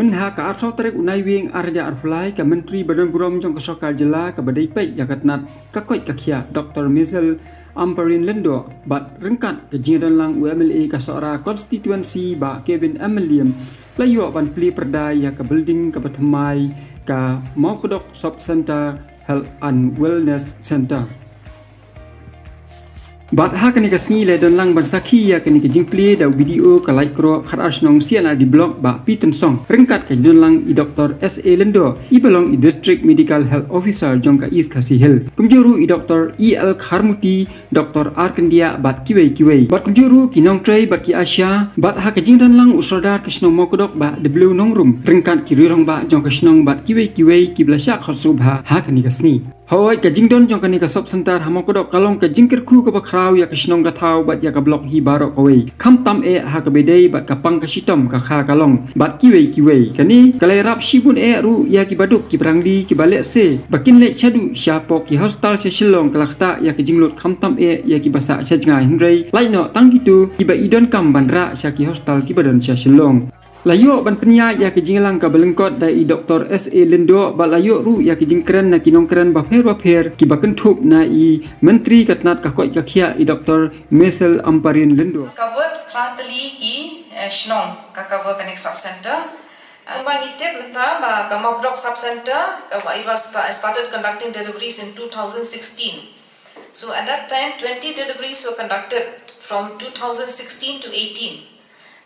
Menha ka arso tarik unai wing arja arflai ka menteri badan burom jong kesokar jela ka badai pai yakatnat ka koi ka khia Dr. Mizel Amparin Lendo bat rengkat ke jindan lang UMLA ka sora constituency ba Kevin Emilium layo ban pli perdai ya ka building ka patmai ka Maukodok Sub Center Health and Wellness Center. Bat ha kani ka sngi le don lang ban sakhi ya kani ka jingpli da video ka like kro khar asnong sian di blog ba piten song rengkat ka don lang i Dr. SA Lendo i belong i District Medical Health Officer jong ka East Khasi Hill kumjuru i Dr. EL Kharmuti Dr. Arkandia bat kiwei bat kumjuru kinong tray bat ki Asia bat ha ka jing don lang usrodar ka snong Maukodok ba w nongrum rengkat ki rirong ba jong ka snong bat kiwei ki blasya khosubha ha kani ka sngi Hoi ka jingdon jong kani ka sub center Maukodok kalong ka jingkir khu ka bakraw ya ka shnong ka thau bat ya ka blok hi baro kawai kham tam e ha ka bedei bat ka pang ka shitom ka kha kalong bat kiwei kani kalai rap shibun e ru ya ki baduk ki brangdi ki balek se bakin le chadu syapo ki hostel se shilong kalakta ya ka jinglot kham tam e ya ki basa chajnga hingrei laino tangkitu ki ba idon kam bandra sya ki hostel ki badon sya shilong Layo ban penya ya ke jinglang ka belengkot dai Dr. SA Lendo ba layo ru ya ke jingkren na kinong kren ba pher ki ba kentup na i menteri katnat ka koi ka khia i Dr. Mizel Amparin Lendo covered partly ki shnong ka cover connect sub center bang itep lenta ba ka Maukodok sub center it was started conducting deliveries in 2016. So at that time 20 deliveries were conducted from 2016 to 18.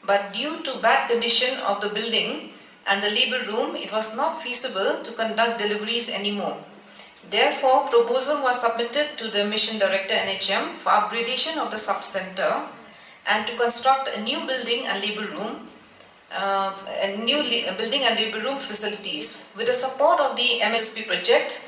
But due to bad condition of the building and the labor room, it was not feasible to conduct deliveries anymore. Therefore, proposal was submitted to the Mission Director NHM for upgradation of the sub-center and to construct a new building and labor room, building and labor room facilities. With the support of the MSP project,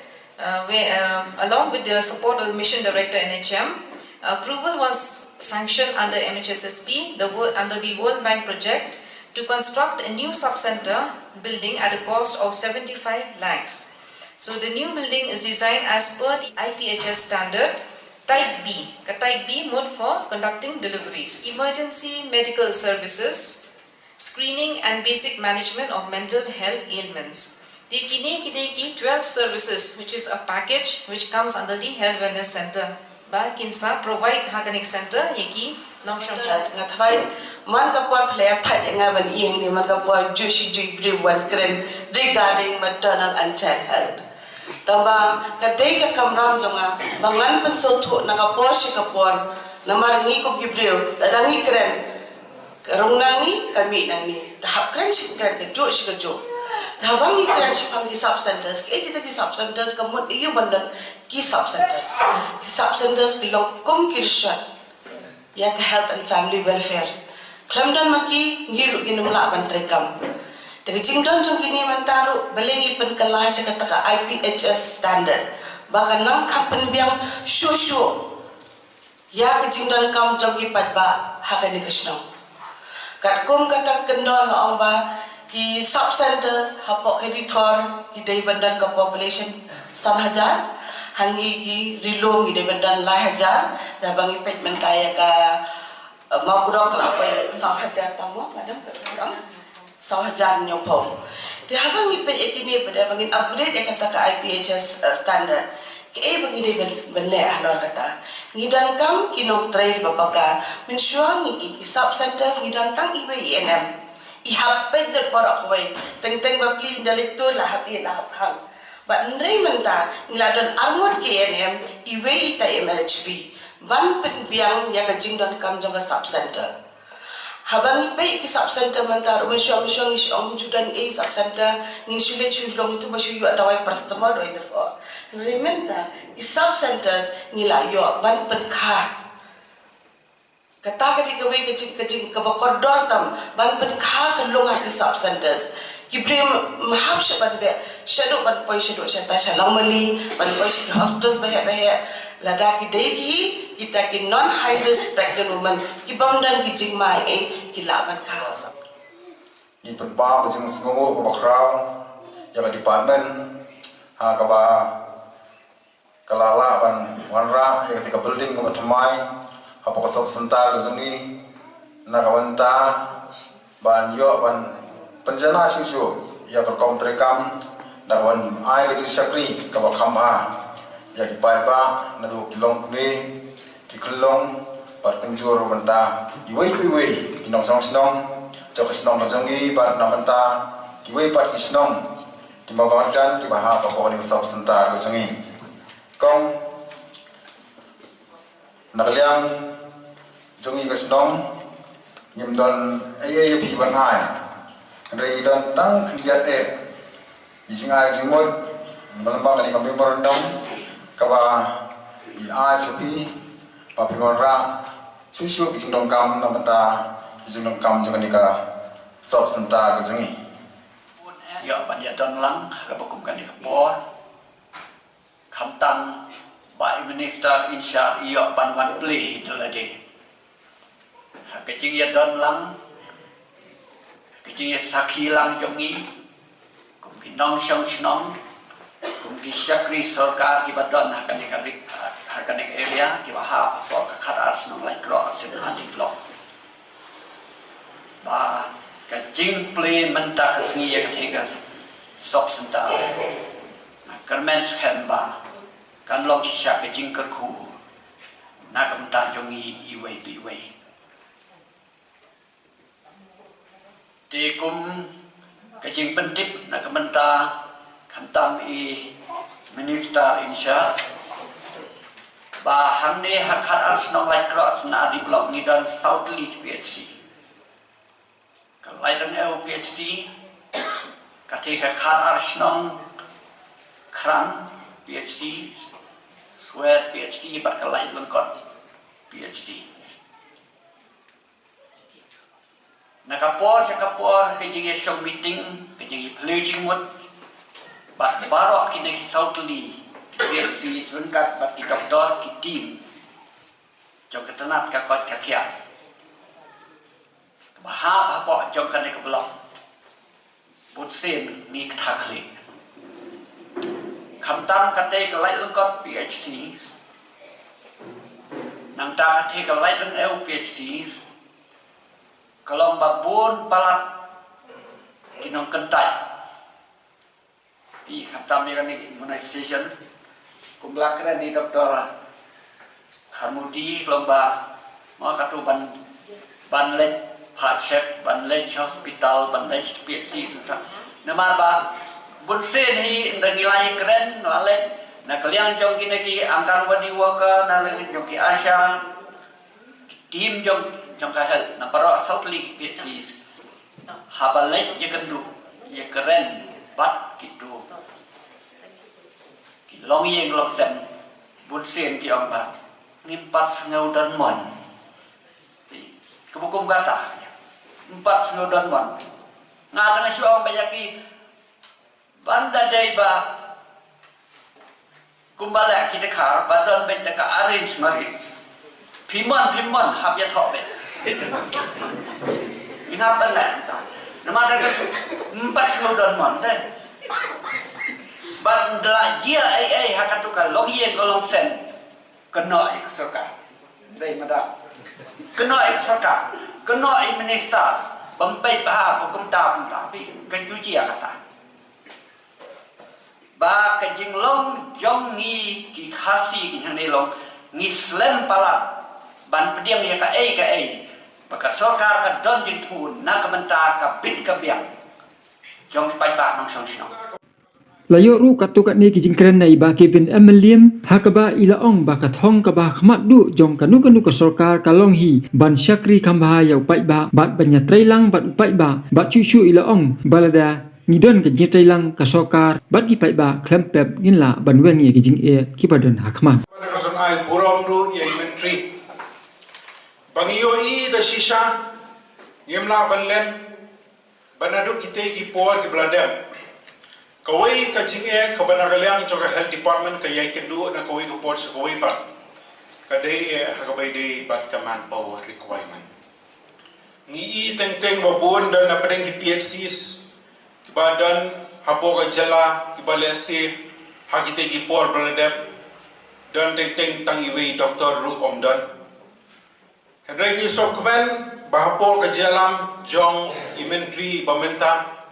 along with the support of the Mission Director NHM, approval was sanctioned under MHSSP, under the World Bank project, to construct a new sub-center building at a cost of 75 lakhs. So the new building is designed as per the IPHS standard Type B. Type B mode for conducting deliveries. Emergency medical services, screening and basic management of mental health ailments. The kini 12 services, which is a package which comes under the Health Wellness Center. Ba kinsa provide Haganik Center yaki nongshom ngathai man ka por player phat nga ban ing ni man ka por juicy one kren regarding maternal and child health tamba ka dei ka kamram jonga bangan pen so tho na ka por si ka por namar ngi ko gibreu dadangi kren rong nangi kami nangi tahap kren si kren ka jo si ka jo Thabangi kren si kami sub centers ke kita ki sub centers ka mot iyo bandan ki sub centers belong kom kirshat ya ka health and family welfare klamdan maki ngiru ginumla ban trekam te jingdon jong kini mantaru belengi pen kalah sa kataka IPHS standard baka nang kapen biang shosho ya ka jingdon kam jong ki patba hakani kasno kat kom kata kendol ong ba ki sub centers hapok editor ki dei bandan ka population 1,000 hangi ki rilong ki dei bandan 1,000 da bangi pet mentaya ka Maukodok la pa 1,000 tamo madam ka 1,000 nyopo te habangi pet etini pada bangin upgrade e kata ka IPHS standard ke e bangi dei benle halor kata ngidan kam kinok tray babaka mensuang ki sub centers ngidan tang INM ihap pedder para kawai teng babli dalektor la hapi la khang ba ndrei menta ngiladon armod KNM iwe ita MLHB ban pen biang ya ka jingdon kam jong sub center habangi pe ki sub center menta ro syong is om judan e sub center ngin sule long itu basu yu adawai customer do itu rementa ki sub centers ngila yo ban pen kha kata kadi kawai kecing kabakor dortam ban pen kha kalonga ki sub centers ki brim mahab shaban be shadow ban poi shadow shata shalamali ban poi shi hospitals bahe lada ki degi kita ki non high risk pregnant woman ki bamdan ki jingmai ki laban kha i pen ba jing sngo ba kraw ya department ha ka ba kalala ban wanra ya ketika building ba thamai apa sub center zungi nakawanta ban yo ban penjana susu ya kerkom terekam dawan ai ke sakri ke bakamba ya ki pai ba na do kilong kme ki kulong par penjur banta iwei inong song snong jok snong jongi par namanta iwei par kisnong di mawan kan ki baha pa ko ni sob sentar ko sungi kong nakliang jongi ko snong nyim don ai pi ban ai rei don tang khiat jingai jingmot malamba ni kami merendam kaba ai sepi papingon ra susu kijung kam namata kijung kam jangan nika sob sentar ke jungi ya banyak don lang ka bakum kan ni kapor kham tang ba minister in charge ya ban wan play telade kecing ya don lang kecing ya sakhi lang jongi kum ki nong shong snong kum ki sakri sarkar ki badon hakan ni area ki baha for ka kharas nong lai cross in handi block ba kecing play mentak ni ya ketiga sob sentar kermen skemba kan long sisa kecing kerku nak mentak jongi iwei Tikum kecing pentip nak kementa kantam minister insya baham ni hakar asnong lai cross na di blok ni dan South Leeds PhD kalau dan PhD ketika hakar asnong kerang PhD sweat PhD berkelai lengkot PhD nakapor kejing shop meeting kejing pledging mut bat barok kini sautli biar di lengkap bat di doktor ki tim jom ketenat ka kot kakia bahap apa jom kan ke blok but sen ni kthakli khamtam kate kelai lengkap PhD nang ta kate kelai leng PhD kalau babun palat kinong kentai di khatam ni kan ni immunization kumlak kena di doktor Kharmudi lomba mau katu ban lek hajek ban lek hospital ban lek PhD tu tak nama ba bun sen hi ndangilai keren lalek na kalian jong kini ki angkan wadi waka na jong ki asya tim jong kahel na para sautli PhD habalek ye kendu ye keren bat gitu ki long yeng lok sen bun sen ki ong ba ngimpat ngau dan mon kebukum kata empat ngau dan mon ngadang suang bayaki banda dei ba kumbala ki dekar badon ben deka arrange maris pimon hab ya thok be inapa nak tak nama ada empat sembilan monte bandla jia ai hakatukan long yen kolong sen kena iksoka dai mada kena iksoka kena minister bampai bah hukum tam tapi kejuji kata ba kejing long jong ni ki khasi ki hane long ni slam pala ban pediam ya ka ai maka sokar ka don jing thun na ka menta ka bit ka biang jong pai ba nong song song Layo ru katukat ni kijing keren nai ba Kevin Emiliam hakaba ila ong ba kathong ka ba khmat du jong kanu ka sarkar kalong hi ban syakri khamba ya upai ba bat banya trailang bat upai ba bat chu ila ong balada ngidon ka trailang ka sarkar bat ki pai ba klempep nginla ban weng ye kijing ki badan hakma pada kasun ai burom ru ye menteri Bangiyo da shisha yemla banlen banadu kita ki por ki bladem kawai ka jinge ka banagalyang choka health department ka yai kendu na kawai ko por sa kawai pa kadai hagabay day bat ka manpower requirement ngi teng babon dan na padeng ki PHCs ki badan hapo ka jala ki balesi hagite ki por bladem dan teng tang iwi Dr. Ru Omdan Henry Sokman bahapol ke jalam jong imentri bamenta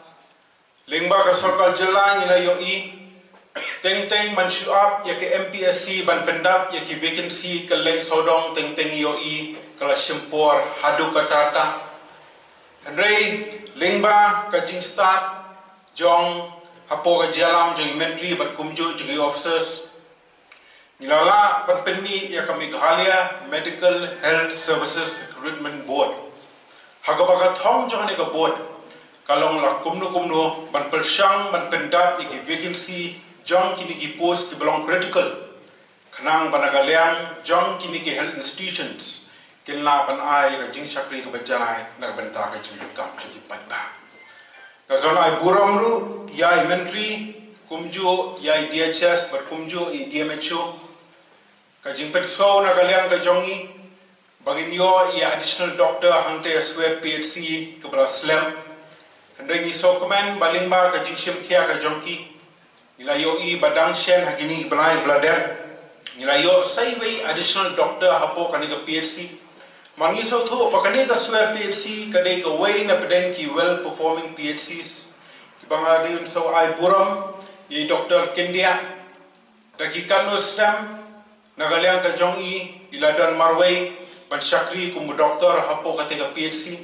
Lingba ka Sarkar Jilla ila yoi teng mansuap ya ke MPSC ban pendap ya ke vacancy ke leng sodong teng yoi kala simpor hadu katata Henry lingba ka jing start jong hapo ka jalam jong inventory berkumju jong officers nilala penpenmi ya kami Meghalaya Medical Health Services Recruitment Board hagabaga thong jong ne ka board kalong la kumnu ban persyang ban pendap ya ke vacancy jong kini ki post ki belong critical khanang banagaliang jong kini ki health institutions kinla ban ai ka jing sakri ka bajanai na benta ka jing kam chuki paiba ka zona ai buram ru ya inventory kumju ya DHS ber kumju i DMHO ka jing petso na galiang ka jongi bagin yo ya additional doctor hangte square PHC ka bra slam hendengi sokmen balingba ka jing sim khia ka jongki Nilayo i badang shen hagini belai bladem. Nilayo saiway additional doctor hapo kaniga PHC. Mangi so thu pakaniga swear PHC kaniga way na pedeng ki well performing PHCs. Kibanga din so ai buram i Dr. Kindia. Daki kanu stem nagaliang ka jong i iladan marway ban syakri kumu doktor hapo katiga PHC.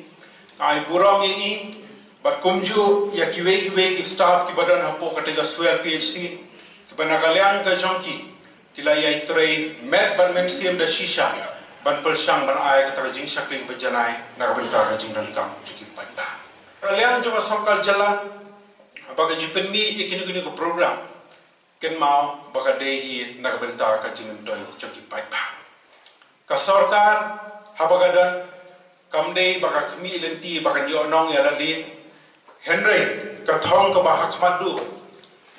Ai buram i But kumju ya kiwe ki staff ki badan hapo katega swear PHC ki banagaliang ka jongki kila ya train met ban mensiam da shisha ban pelsyang ban ay ka jing sakring bajanai nagabenta ka jing dan kam chiki panda kaliang jo Sarkar Jilla abaga jipenmi ikini ko program ken mau baga dehi nagabenta ka jing doy chiki panda ka Sarkar habagadan kamdei baga kmi lenti baga yo nong ya ladi Henry kathong ka bahak madu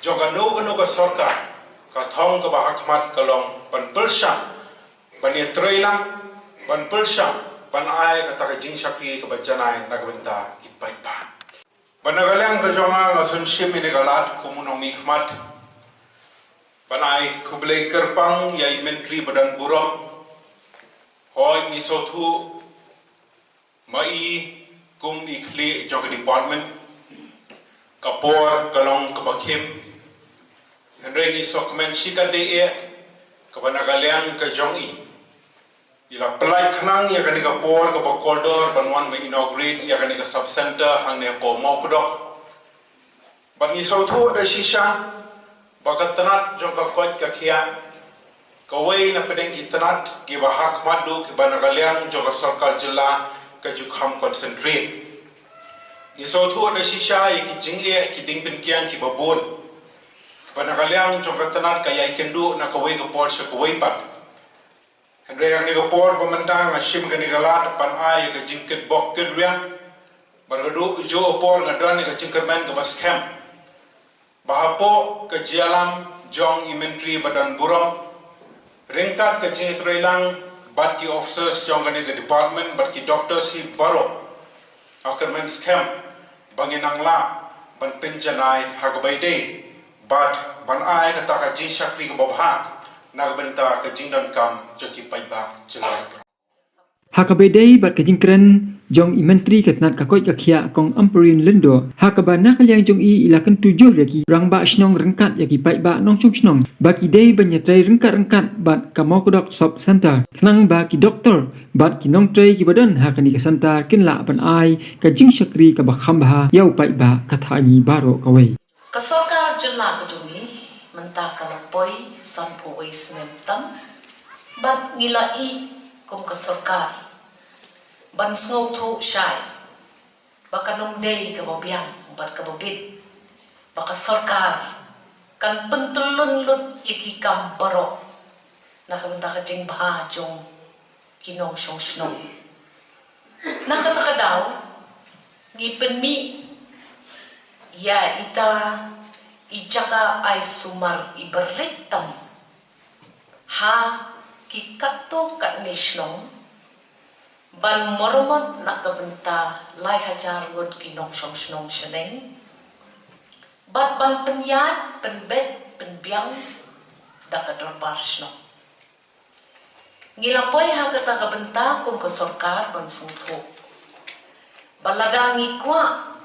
joga no ka Sarkar kathong ka bahak mat kalong pan pelsyang ban trailang ban pelsyang ban ai ka ta jing sakri ka bajanai nagbenta kipai pa banagalang ka jonga ngasun shim ini galat kumunong mikmat ban ai kublai kerpang ya inventory badan buram hoi ni sotu mai kum ikli joga department kapor kalong kabakim Henry ni sokmen shika de e kabanagaliang ka jongi ila pelai khanang ya kani kapor ka bakoldor banwan me inaugurate ya kani ka sub center hang ne po mo kudok bangi sothu da shisha bagatanat jong ka kwat ka khia kawai na pedeng kitanat ki bahak madu ki banagaliang jong ka Sarkar Jilla ka jukham concentrate ni sothu da shisha ki jingye ki dingpin kiang ki babon panagaliang jongkatanat kaya ikendu na kawai ka por sa kawai pat henry ang ni ka por pamantang asim ka ni galat pan ay ka jingkit bok kedriang bargadu jo por ngadan ni ka jingkerman ka baskem bahapo ka jialam jong inventory badan buram ringkat ka jingitrailang bat ki officers jong ka ni ka department bat ki doctors hi baro akan men scam banginang la ban penjanai hagabay day but ban ai kata ka jing sakri ka babha nagbenta ka jing dan kam jaki paiba jelai Hakabedei bat kajingkren jong imentri katnat kakoi kakhia kong amperin lendo hakaba nakaliang jong i ilakan tujuh lagi rangba snong rengkat yaki paiba nong chung snong baki dei banyatrai rengkat bat kamau kodok sub center nang baki doktor bat kinong trai ki badan hakani ka center kinla ban ai ka jing sakri ka bakhamba yau paiba kathani baro kawai Ka Sarkar Jilla ka jungi mentah kalapoi sampo wais nemtam bat ngilai kum ka Sarkar ban snow to shy baka nung day ka babiang bat ka babit baka Sarkar kan pentulun lut iki kam baro nakabenta ka jing baha jong kinong syong snong nakataka daw ngipin mi ya ita ijaka ay sumar iberritam ha kikato kat nishnong ban mormot nakabenta lai hajar wud kinong syong snong sheneng bat ban penyat penbet penbiang dakador bar snong ngilapoy hakata kabenta kung ka Sarkar ban sungtho baladangi kwa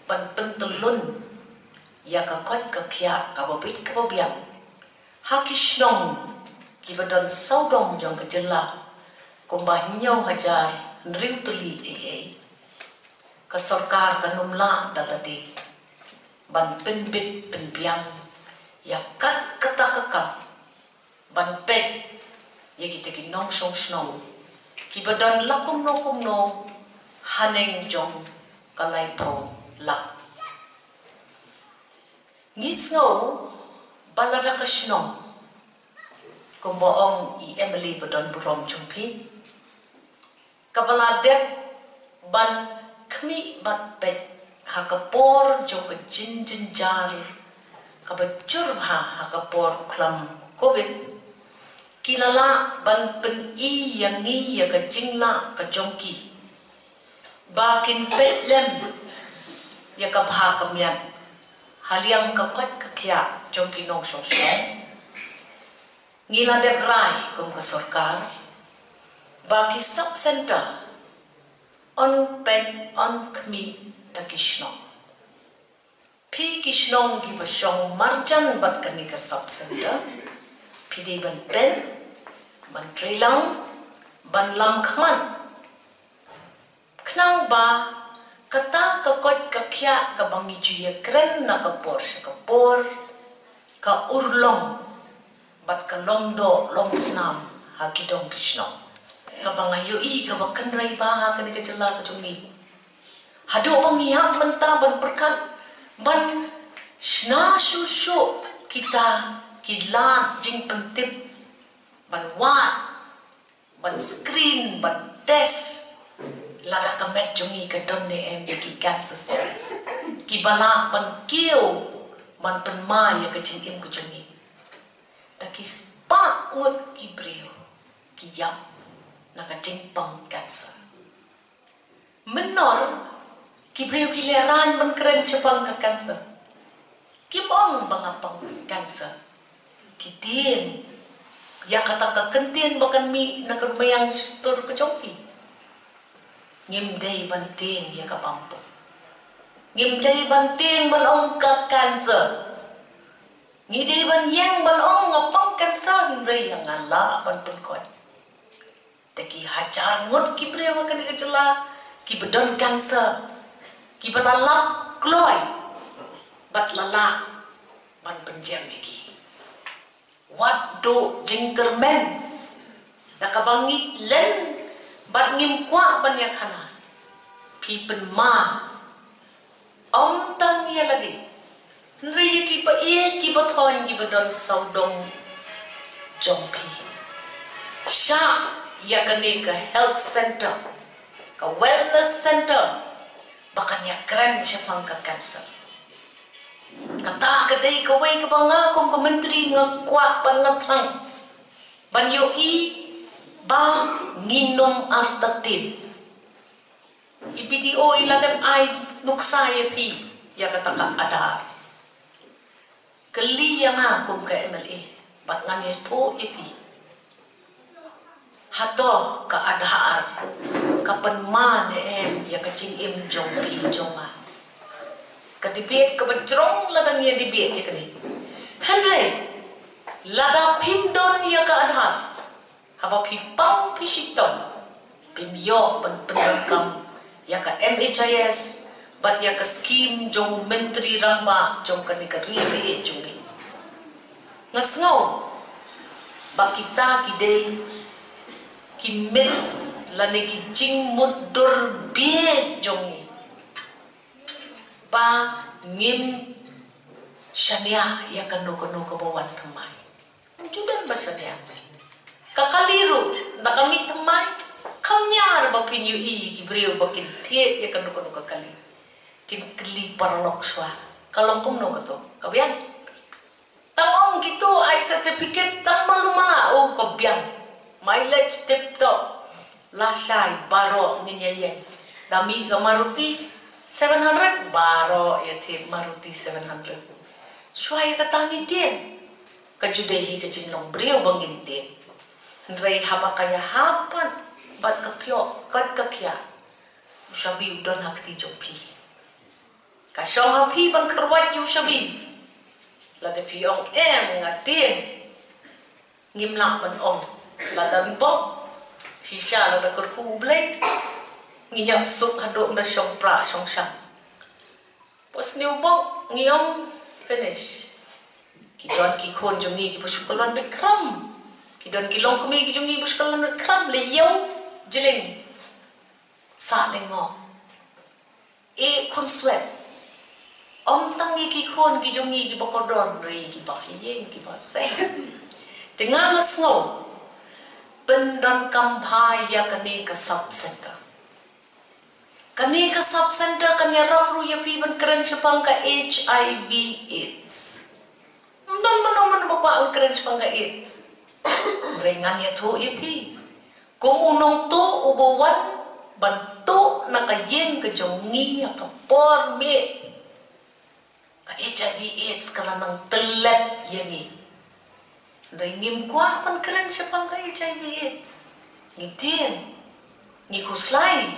ban pentulun ya ka kot ka kya ka bobit ka bobiang hakishnong kibadon saudong jong kejela kumbah nyau hajar nriu tuli ka sarkar ka numla daladi ban penbit penbiang ya kat katakakam ban pet ya kita ki nong song snow kibadon lakum no haneng jong kalai po lak ngisngo balada kashnong kumboong I Emily badon burom chumpi kabaladep ban kmi bat pet hakapor jo ke jin jar kabacur hakapor klam covid kilala ban pen I yang ni ya ke jingla ke jongki bakin pet lem ya ka bha kamyan haliang kakat kakya jongki nong sosong ngila dep rai kum ke sarkar baki sub center on pen on kmi da kishnong pi kishnong gi basong marjan bat kani ka sub center pidi ban pen ban trilang ban lam khaman knang ba kata kakot kakya ka bangi juya kren na kapor sa kapor ka urlong bat ka longdo long snam hakidong kishnong ka bangayo ka bakan rai ba ka ni ka jala ka jungi hado bangiya menta ban perkat ban shna shushu kita kilat jing pentip ban wat ban screen ban test lada kamet jungi ka donne ki cancer cells ki bala ban kiu ban penma ya ka jingim ka jungi ta ki spa ngut ki brio ki yam na ka jingpang cancer menor ki brio ki leran ban keren chapang ka cancer ki bong bangapang cancer ki tin ya kata ka kentin bakan mi na kermayang tur ka jongki ngimdei banting ya ka pampu ngimdei banting balong ka cancer ngidei ban yang balong ngapang cancer ngimrei yang ngala ban penkot taki hajar ngut ki prewa kan ka jela ki bedon cancer ki balalap kloy bat lala ban penjam iki wat do jingkermen da ka bangit len bat ngim kwa ban ya khana pi pen ma om tam ya lagi nri ki pa ye ki ba thon ki ba don saudong jompi sha ya kane ka health center ka wellness center bakan ya keren siapang ka cancer kata kadai ka wai ka banga kong ka menteri ngakwa pan ngathang ban yo ba nginom artatin IPTO iladem ay nuksa ya pi ya kata ka adar keli yang aku ke MLA bat ngani to ipi hato ka adar kapan ma ne ya kacing im jong ri jonga kadibet ka bajrong ladang ya dibet ya kani hanre lada pimdon ya ka adar haba pipang pisitong pimyo penangkam ya ka MHIS bat ya ka scheme jong menteri ramba jong kanika ribe jungi ngasngau ba kita kidei kimets lanegi jing mudur be jongi ba ngim shania ya ka no ka bawan kamai judan ba shania kakaliru nakami temai kamnyar ba pinyu ki brio ba kin thiet ya kanu kakali kin kli parlok swa kalong kum no kato kabian tamong gitu ai certificate tamaluma o kabian mileage tip top lasai baro ninyayeng dami ka Maruti 700 baro ya tip Maruti 700 swaya katangi tien kajudehi kajinglong brio bangin tien Nrei habakaya hapan bat kakyo kat kakya usabi udon hakti jopi Kasyong hapi ban kerwat yu shabi. Lada piyong ngatin. Ngimlak ban om. Lada bok. Shisha lada kerku blade. Ngiyap sup hadok na syong pra syong syang. Pos niu bok ngiyong finish. Kidon ki khon jungi ki pusukalan bikram. Kidon ki long kumi ki jungi pusukalan bikram le yaw jiling. Sa lengo. Khon sweat. Om tangi ki khon ki jungi ki bokodon ri ki ba yeng ki ba se. Tengah masngo. Pendan kampaya kani ka sub center. Kani ka sub center kani rapru ya pi ban keren sepang ka HIV AIDS. Dan mana bakwa keren sepang ka AIDS. Ringan ya to ya pi. Kung unong to ubawan bantu nakayeng ka jungi ka por me. Ka HIV AIDS kala nang telat yangi. Ringim kwa pan keren siya pang ka HIV AIDS. Ngitin. Ngihuslay.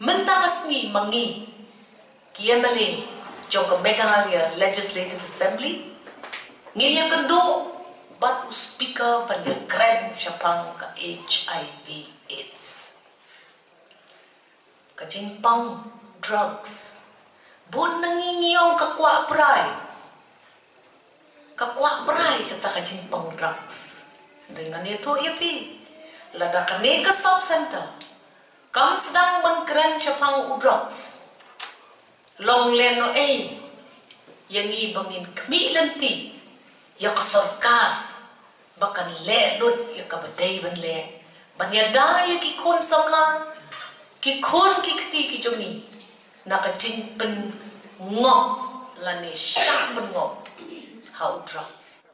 Mentakas ni mangi. Kiyan mali. Jong ka Meghalaya Legislative Assembly. Ngilya kendo. Bat speaker pan keren siya pang ka HIV AIDS. Kajing pang drugs. Bon nangingiyong kakwa pray. Kakwa pray kata kajing pang drugs. Dengan itu yapi. Lada kane ka sub center. Kam sedang bangkeren siya pang drugs. Long leno yang bangin kami lanti. Ya kasorkar. Bahkan lut ya kabaday ban le. Banyadaya ki kun samla. Ki kun ki kti ki jungi. Nakajing pen ngok lani syak pen ngok how drugs